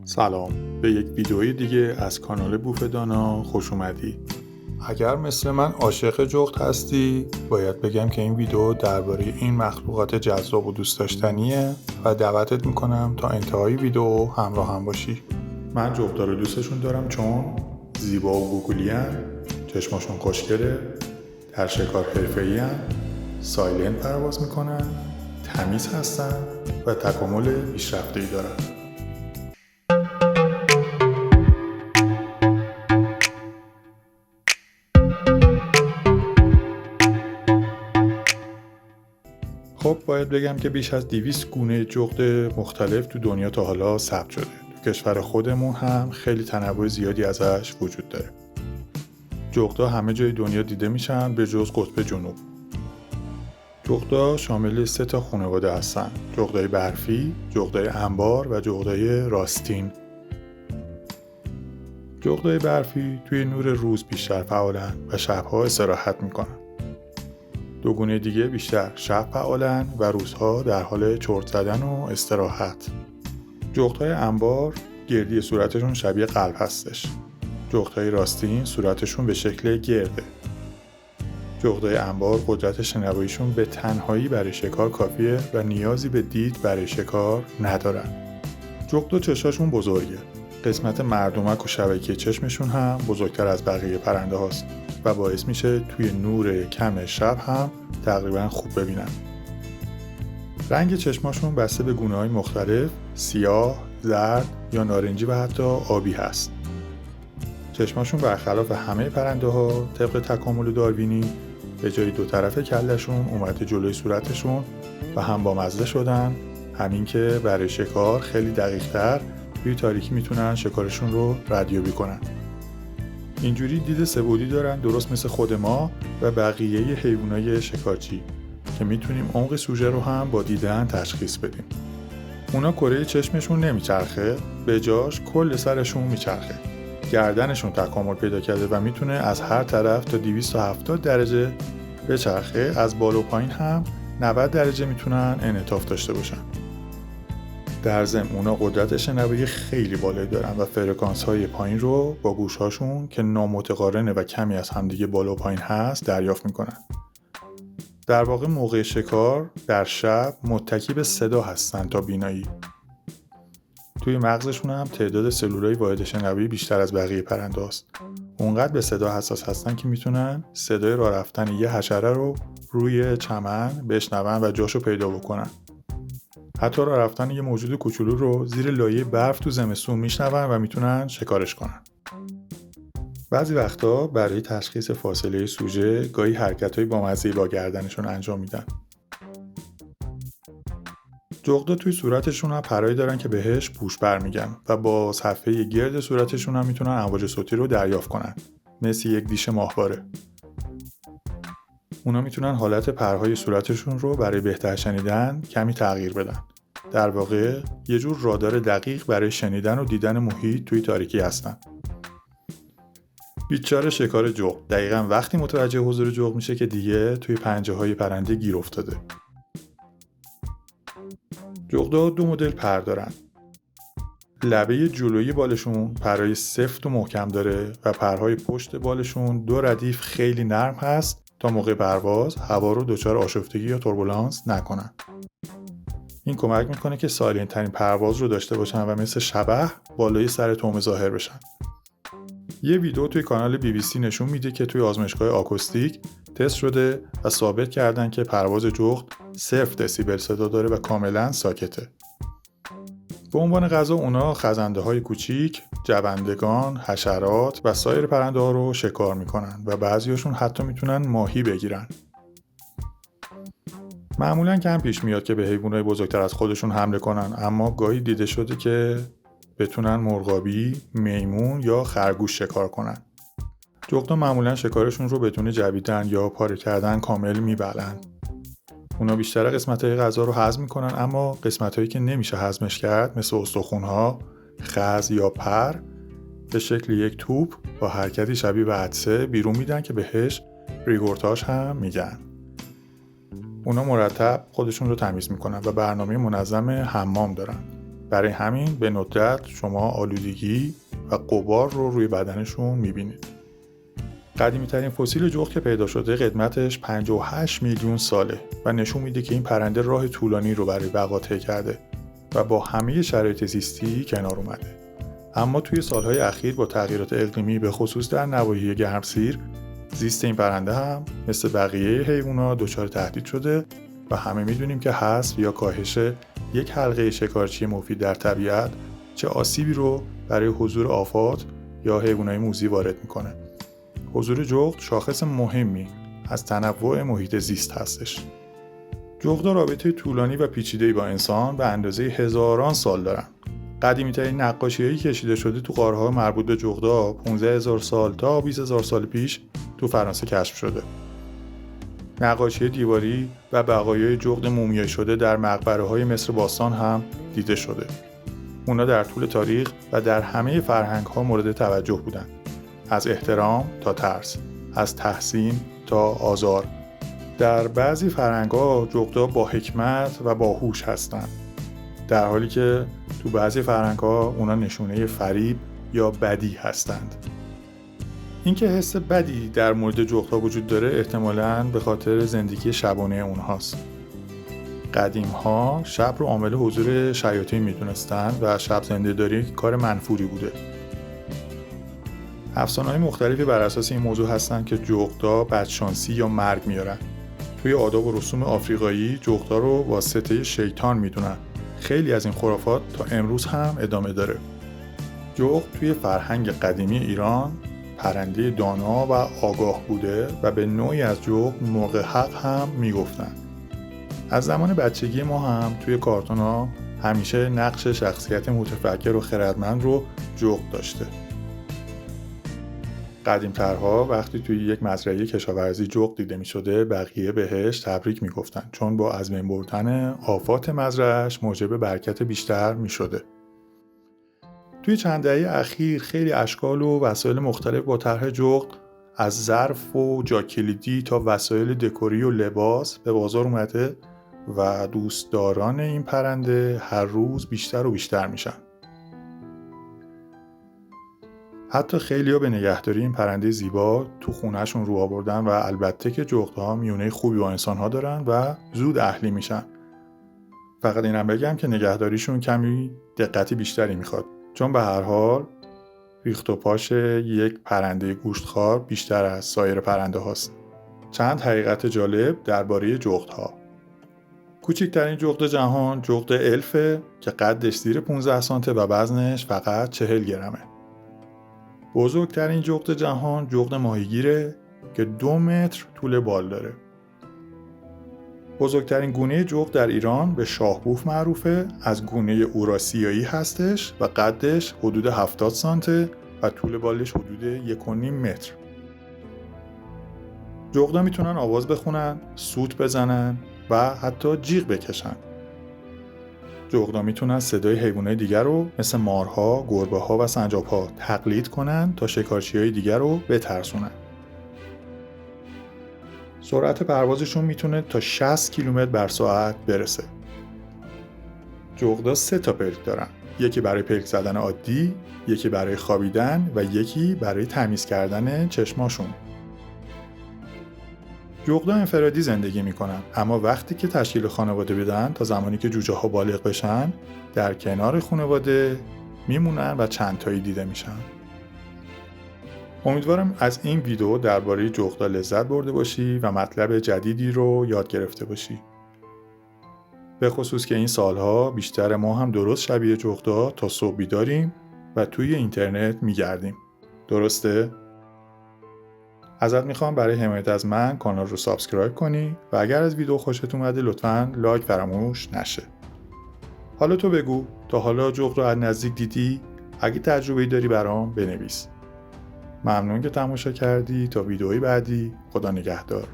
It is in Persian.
سلام، به یک ویدئوی دیگه از کانال بوفدانا خوش اومدی. اگر مثل من عاشق جغد هستی باید بگم که این ویدئو درباره این مخلوقات جذاب و دوست داشتنیه و دعوتت میکنم تا انتهای ویدئو همراه هم باشی. من جغدا رو دوستشون دارم چون زیبا و گوگلی‌ان، چشماشون خوشگله، در شکار حرفه‌ای‌ان، سایلنت پرواز میکنن، تمیز هستن و تکامل پیشرفته‌ای دارن. خب باید بگم که بیش از 200 گونه جغد مختلف تو دنیا تا حالا ثبت شده. تو کشور خودمون هم خیلی تنوع زیادی ازش وجود داره. جغدا همه جای دنیا دیده میشن به جز قطب جنوب. جغدا شامل 3 تا خانواده هستن: جغدای برفی، جغدای انبار و جغدای راستین. جغدای برفی توی نور روز بیشتر فعالن و شبها استراحت میکنن. 2 گونه دیگه بیشتر شب فعالن و روزها در حال چرت زدن و استراحت. جغدهای انبار گردی صورتشون شبیه قلب هستش. جغدهای راستین صورتشون به شکل گرده. جغدهای انبار قدرت شنواییشون به تنهایی برای شکار کافیه و نیازی به دید برای شکار ندارن. جغدا چشاشون بزرگه. قسمت مردمک و شبکه چشمشون هم بزرگتر از بقیه پرنده هاست و باعث میشه توی نور کم شب هم تقریبا خوب ببینن. رنگ چشماشون بسته به گونه‌های مختلف، سیاه، زرد یا نارنجی و حتی آبی هست. چشماشون برخلاف همه پرنده ها طبق تکامل داروینی به جای 2 طرف کلشون اومده جلوی صورتشون و هم بامزه شدن، همین که برای شکار خیلی دقیق‌تر توی تاریکی میتونن شکارشون رو ردیابی کنن. اینجوری دید سه‌بعدی دارن، درست مثل خود ما و بقیه حیوانای شکارچی که میتونیم عمق سوژه رو هم با دیدن تشخیص بدیم. اونا کره چشمشون نمیچرخه، به جاش کل سرشون میچرخه. گردنشون تکامل پیدا کرده و میتونه از هر طرف تا 270 درجه بچرخه. از بالا و پایین هم 90 درجه میتونن انعطاف داشته باشن. در ضمن اونا قدرت شنوایی خیلی بالایی دارن و فرکانس های پایین رو با گوشهاشون که نامتقارنه و کمی از همدیگه بالا و پایین هست دریافت میکنن. در واقع موقع شکار در شب متکی به صدا هستن تا بینایی. توی مغزشون هم تعداد سلولای واحد شنوایی بیشتر از بقیه پرنده هست. اونقدر به صدا حساس هستن که میتونن صدای راه رفتن یه حشره رو روی چمن بشنون و جاشو پیدا بکنن. حتی راه رفتن یه موجود کوچولو رو زیر لایه برف تو زمستون میشنون و میتونن شکارش کنن. بعضی وقتا برای تشخیص فاصله سوژه گاهی حرکت‌های بامزه‌ای با گردنشون انجام میدن. جغدا توی صورتشون هم پرایی دارن که بهش پوشبر میگن و با صفحه گرد صورتشون هم میتونن امواج صوتی رو دریافت کنن، مثل یک دیش ماهواره. اونا میتونن حالت پرهای صورتشون رو برای بهتر شنیدن کمی تغییر بدن. در واقع یه جور رادار دقیق برای شنیدن و دیدن محیط توی تاریکی هستن. بیچاره شکار جغد دقیقاً وقتی متوجه حضور جغد میشه که دیگه توی پنجه های پرنده گیر افتاده. جغدا 2 مدل پر دارن. لبه جلویی بالشون پرهای سفت و محکم داره و پرهای پشت بالشون 2 ردیف خیلی نرم هست تا موقع پرواز هوا رو دچار آشفتگی یا توربولانس نکنن. این کمک میکنه که سالم ترین پرواز رو داشته باشن و مثل شبح بالای سر طعمه ظاهر بشن. یه ویدیو توی کانال BBC نشون میده که توی آزمایشگاه آکوستیک تست شده و ثابت کردن که پرواز جغد 0 دسیبل صدا داره و کاملا ساکته. به عنوان غذا اونا خزنده‌های کوچیک، جوندگان، حشرات و سایر پرنده‌ها رو شکار میکنن و بعضیاشون حتی میتونن ماهی بگیرن. معمولاً کم پیش میاد که به حیوانات بزرگتر از خودشون حمله کنن، اما گاهی دیده شده که بتونن مرغابی، میمون یا خرگوش شکار کنن. جغدا معمولاً شکارشون رو بدون جویدن یا پاره کردن کامل میبلن. اونا بیشتر قسمت‌های غذا رو هضم میکنن، اما قسمت‌هایی که نمیشه هضمش کرد مثل استخوان‌ها، خز یا پر به شکل یک توپ با حرکتی شبیه به عدسه بیرون میدن که بهش ریگورتاژ هم میگن. اونا مرتب خودشون رو تمیز میکنن و برنامه منظم حمام دارن. برای همین به ندرت شما آلودگی و غبار رو روی بدنشون میبینید. قدیمی ترین فسیل جغد که پیدا شده قدمتش 58 میلیون ساله و نشون میده که این پرنده راه طولانی رو برای بقا طی کرده و با همه شرایط زیستی کنار اومده. اما توی سالهای اخیر با تغییرات اقلیمی به خصوص در نواحی گرمسیر زیست این پرنده هم مثل بقیه حیوانات دچار تهدید شده و همه میدونیم که حذف یا کاهش یک حلقه شکارچی مفید در طبیعت چه آسیبی رو برای حضور آفات یا حیوانات موذی وارد میکنه. حضور جغد شاخص مهمی از تنوع محیط زیست هستش. جغدها رابطه طولانی و پیچیده‌ای با انسان به اندازه هزاران سال دارن. قدیمی‌ترین نقاشی‌هایی کشیده شده تو غارها مربوط به جغدها 15000 سال تا 20000 سال پیش تو فرانسه کشف شده. نقاشی دیواری و بقایای جغد مومیایی شده در مقبره‌های مصر باستان هم دیده شده. اونا در طول تاریخ و در همه فرهنگ‌ها مورد توجه بودن. از احترام تا ترس، از تحسین تا آزار. در بعضی فرهنگ‌ها جغدها با حکمت و باهوش هستند، در حالی که تو بعضی فرهنگ‌ها اونا نشونه فریب یا بدی هستند. اینکه حس بدی در مورد جغدها وجود داره احتمالاً به خاطر زندگی شبانه اونهاست. قدیم‌ها شب رو عامل حضور شیاطین می‌دونستند و شب زنده‌داری کار منفوری بوده. افسانه‌های مختلفی بر اساس این موضوع هستن که جغدها بدشانسی یا مرگ میارن. توی آداب و رسوم آفریقایی جغدها رو واسطه شیطان میدونن. خیلی از این خرافات تا امروز هم ادامه داره. جغد توی فرهنگ قدیمی ایران پرنده دانا و آگاه بوده و به نوعی از جغد مرغ حق هم میگفتن. از زمان بچگی ما هم توی کارتون‌ها همیشه نقش شخصیت متفکر و خردمند رو جغد داشته. قدیم‌ترها وقتی توی یک مزرعه کشاورزی جغد دیده می‌شده بقیه بهش تبریک می‌گفتن، چون با از بین بردن آفات مزرعه‌اش موجب برکت بیشتر می‌شده. توی چند دهه اخیر خیلی اشکال و وسایل مختلف با طرح جغد از ظرف و جاکلیدی تا وسایل دکوری و لباس به بازار اومده و دوستداران این پرنده هر روز بیشتر و بیشتر میشن. حتی خیلی‌ها به نگهداری این پرنده زیبا تو خونه‌شون رو آوردن و البته که جغدها میونه خوبی با انسان‌ها دارن و زود اهلی میشن. فقط اینم بگم که نگهداریشون کمی دقتی بیشتری میخواد، چون به هر حال ریخت و پاش یک پرنده گوشتخوار بیشتر از سایر پرنده هاست. چند حقیقت جالب درباره جغدها. کوچکترین جغد جهان جغد الفه که قدش زیر 15 سانته و وزنش فقط 40 گرمه. بزرگترین جغد جهان جغد ماهیگیره که 2 متر طول بال داره. بزرگترین گونه جغد در ایران به شاهبوف معروفه، از گونه اوراسیایی هستش و قدش حدود 70 سانته و طول بالش حدود 1.5 متر. جغدا میتونن آواز بخونن، سوت بزنن و حتی جیغ بکشن. جغدا میتونن صدای حیوانات دیگر رو مثل مارها، گربه‌ها و سنجاب‌ها تقلید کنن تا شکارچی‌های دیگر رو بترسونن. سرعت پروازشون میتونه تا 60 کیلومتر بر ساعت برسه. جغدا 3 تا پلک دارن. یکی برای پلک زدن عادی، یکی برای خوابیدن و یکی برای تمیز کردن چشماشون. جغدا انفرادی زندگی میکنن، اما وقتی که تشکیل خانواده بدن تا زمانی که جوجه ها بالغ بشن در کنار خانواده میمونن و چند تایی دیده میشن. امیدوارم از این ویدیو درباره جغدا لذت برده باشی و مطلب جدیدی رو یاد گرفته باشی. به خصوص که این سالها بیشتر ما هم درست شبیه جغدا تا صبح بیداریم و توی اینترنت میگردیم. درسته؟ ازت میخوام برای حمایت از من کانال رو سابسکرایب کنی و اگر از ویدیو خوشت اومده لطفاً لایک فراموش نشه. حالا تو بگو تا حالا جغد رو از نزدیک دیدی؟ اگه تجربه‌ای داری برام بنویس. ممنون که تماشا کردی. تا ویدئوی بعدی، خدا نگهدار.